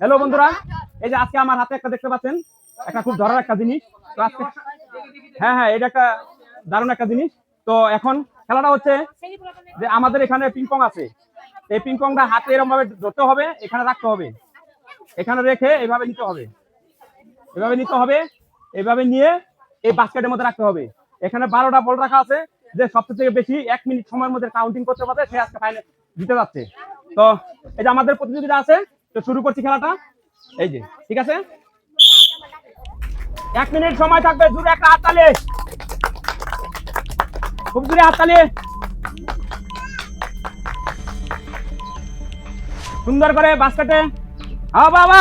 Hello বন্ধুরা, এই যে আজকে আমার হাতে একটা দেখতে পাচ্ছেন, একটা খুব ধরার একটা জিনিস। তো আজকে হ্যাঁ, এটা একটা দারুণ একটা জিনিস। তো এখন খেলাটা হচ্ছে যে আমাদের এখানে পিং পং আছে। এই পিং পংটা হাতে এরকম ভাবে ধরতে হবে, এখানে রাখতে হবে, এখানে রেখে এইভাবে নিতে হবে, এভাবে নিতে হবে, এইভাবে নিয়ে এই বাস্কেটের মধ্যে রাখতে হবে। এখানে 12টা বল রাখা আছে, যে সবচেয়ে থেকে বেশি 1 মিনিট সময়ের মধ্যে কাউন্টিং করতে পারবে সে আজকে ফাইনাল জিতে যাচ্ছে। তো এই যে আমাদের প্রতিযোগিতা আছে, তো শুরু করছি খেলাটা। এই যে ঠিক আছে, 1 মিনিট সময় থাকবে। জোরে একটা হাততালি, খুব জোরে হাততালি, সুন্দর করে বাস্কেটে। বাবা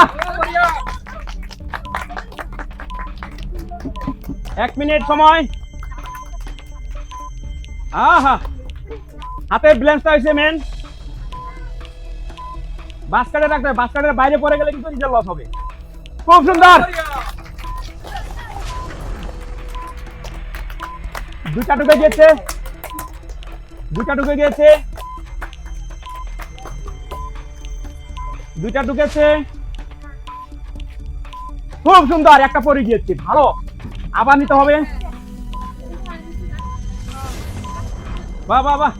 1 মিনিট সময়। হাতের ব্যালেন্সটা হয়েছে মেন। বাস্কেটে রাখতে, বাস্কেটের বাইরে পড়ে গেলে কিন্তু নিজের লস হবে। খুব সুন্দর, দুইটা ঢুকে গিয়েছে, দুইটা ঢুকে গিয়েছে, দুইটা ঢুকেছে। খুব সুন্দর, একটা পড়ে গিয়েছে, ভালো। আবার নিতে হবে। বাহ বাহ বাহ,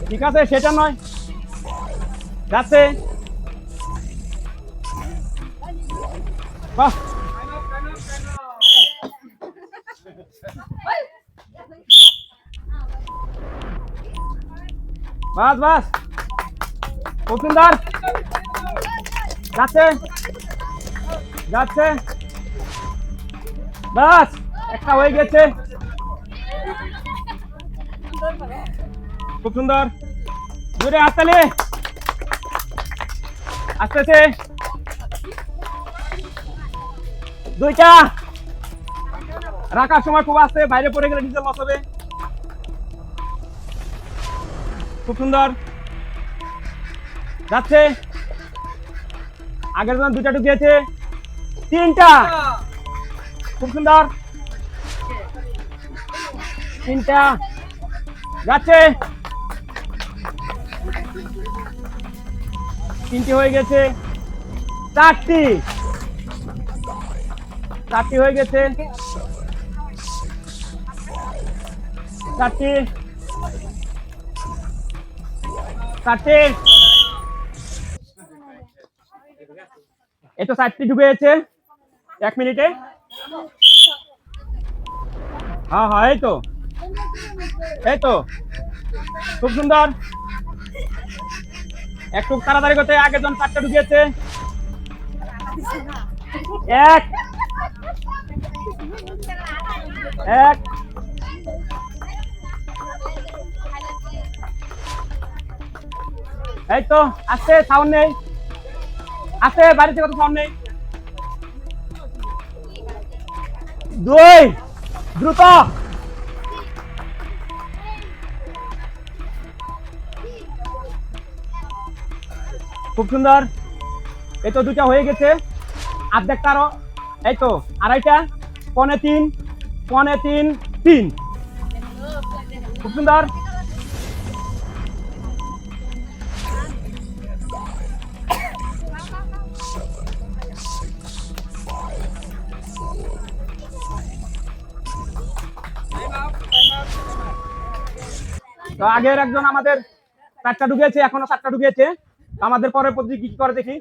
ঠিক আছে, সেটা নয়, যাচ্ছে। বাহ, বাস বাস, খুব সুন্দর, যাচ্ছে যাচ্ছে, বাস, একটা হয়ে গেছে। খুব সুন্দর, জোরে হাততালি, আসতেছে। দুইটা রাখার সময় খুব আসছে, বাইরে পড়ে গেলে নিজের লস হবে। খুব সুন্দর, যাচ্ছে। আগের জন দুইটা ঢুকিয়েছে, তিনটা। খুব সুন্দর, তিনটা, যাচ্ছে। তিনটি হয়ে গেছে, চারটি, চারটি হয়ে গেছে, চারটি, চারটি। এই তো 4টি ঢুকেছে 1 মিনিটে। হ্যাঁ, এই তো, এই তো, খুব সুন্দর। একটু তাড়াতাড়ি করতে, আগের জন 4টা ঢুকিয়েছে। এক, এক, এই তো, আসছে, সাউন্ড নেই, আসছে, বাড়ি থেকে সাউন্ড নেই। 2, দ্রুত, খুব সুন্দর। এই তো 2টা হয়ে গেছে, অর্ধেকটা আরো। এই তো আড়াইটা, 2.25, 2.25, 3। খুব সুন্দর, তো আগের একজন আমাদের 4টা ঢুকিয়েছে, এখনো 7টা ঢুকিয়েছে। আমাদের পরের প্রতিযোগী কি করে দেখি।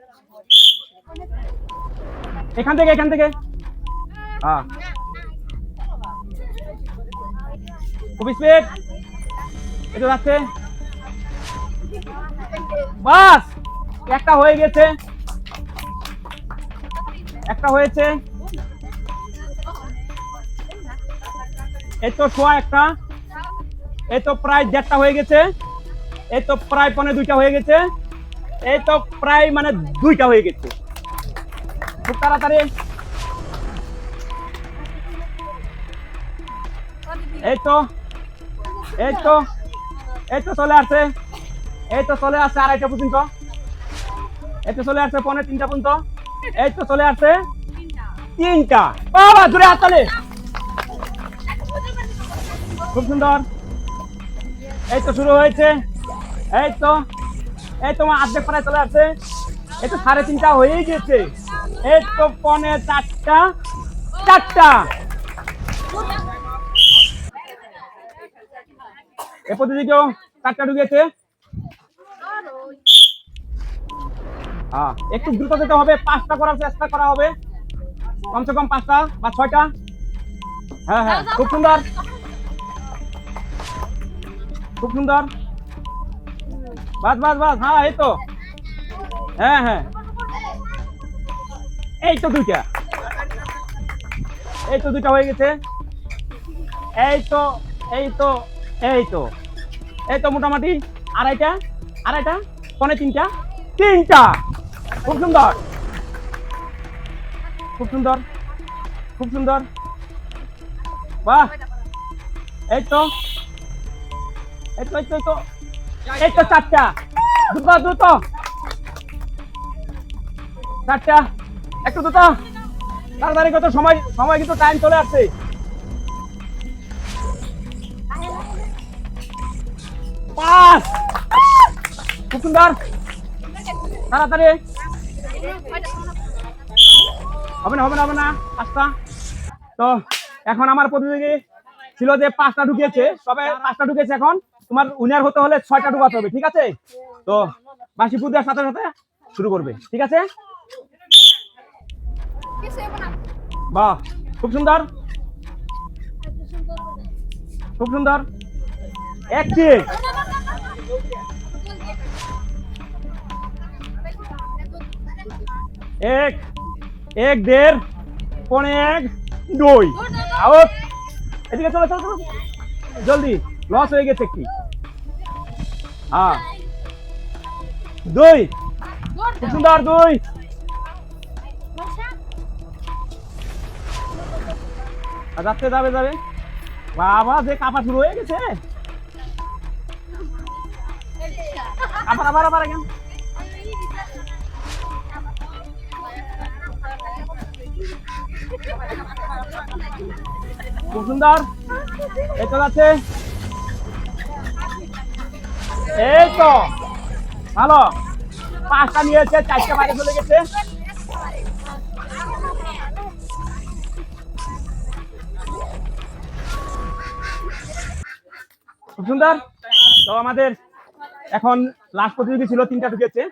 এখান থেকে, এখান থেকে, হ্যাঁ, খুব স্পিড, এটা যাচ্ছে। বাস, একটা হয়ে গেছে, একটা হয়েছে। এই তো শোয়া একটা, এই তো প্রায় 1.5টা হয়ে গেছে, এই তো প্রায় 2.25টা হয়ে গেছে, এই তো প্রায় মানে 2টা হয়ে গেছে। খুব তাড়াতাড়ি, এই তো, এই তো, এই তো চলে আসছে, এই তো চলে আসছে 2:30 পর্যন্ত, এই তো চলে আসছে 2:45 পর্যন্ত, এই তো চলে আসছে 3টা। বাবা, জোরে হাততালি, খুব সুন্দর। এই তো শুরু হয়েছে, এই তো এই তোমার অর্ধেক প্রায় চলে আসছে, এই তো 3:30 হয়েই গেছে, এই তো 3:45, 4টা। এ প্রতিদিকেও 4টা ঢুকেছে। একটু দ্রুত যেতে হবে, 5টা করার চেষ্টা করা হবে, কমসে কম 5টা বা 6টা। হ্যাঁ হ্যাঁ, খুব সুন্দর, খুব সুন্দর। বাস বাস বাস, হ্যাঁ এই তো, হ্যাঁ হ্যাঁ, এই তো 2টা, এই তো 2টা হয়ে গেছে, এই তো এই তো এই তো এই তো মোটামুটি আড়াইটা, 2:45, 3টা। খুব সুন্দর, খুব সুন্দর, খুব সুন্দর, বাহ। এই তো এই তো এই তো এই তো এই তো 4টা, দ্রুত দ্রুত, 4টা, একটু দ্রুত, তাড়াতাড়ি কত, সময় সময় কিন্তু টাইম চলে আসছে। 5, খুব সুন্দর, তাড়াতাড়ি, হবে না হবে না হবে না, 5টা। তো এখন আমার প্রতিযোগী ছিল যে 5টা ঢুকিয়েছে, সবে 5টা ঢুকেছে, এখন তোমার উইনার হতে হলে 6টা ঢুকাতে হবে, ঠিক আছে? তো বাঁশি ফু দেওয়ার সাথে সাথে শুরু করবে, ঠিক আছে? বাহ, খুব সুন্দর, খুব সুন্দর, একটি, 1, 1.5, 1.5, 2, আউট। এদিকে চলো চলো চলো, জলদি, লস হয়ে গেছে একটি। হ্যাঁ, 2, খুব সুন্দর, 2, যাচ্ছে, যাবে যাবে, বাবা যে কাপা শুরু হয়ে গেছে, আবার আবার আবার কেন, খুব সুন্দর, এই তো যাচ্ছে, এই তো ভালো, 5টা নিয়েছে, 4টা বাইরে চলে গেছে। খুব সুন্দর। তো আমাদের এখন লাস্ট প্রতিযোগী ছিল, 3টা ঢুকেছে।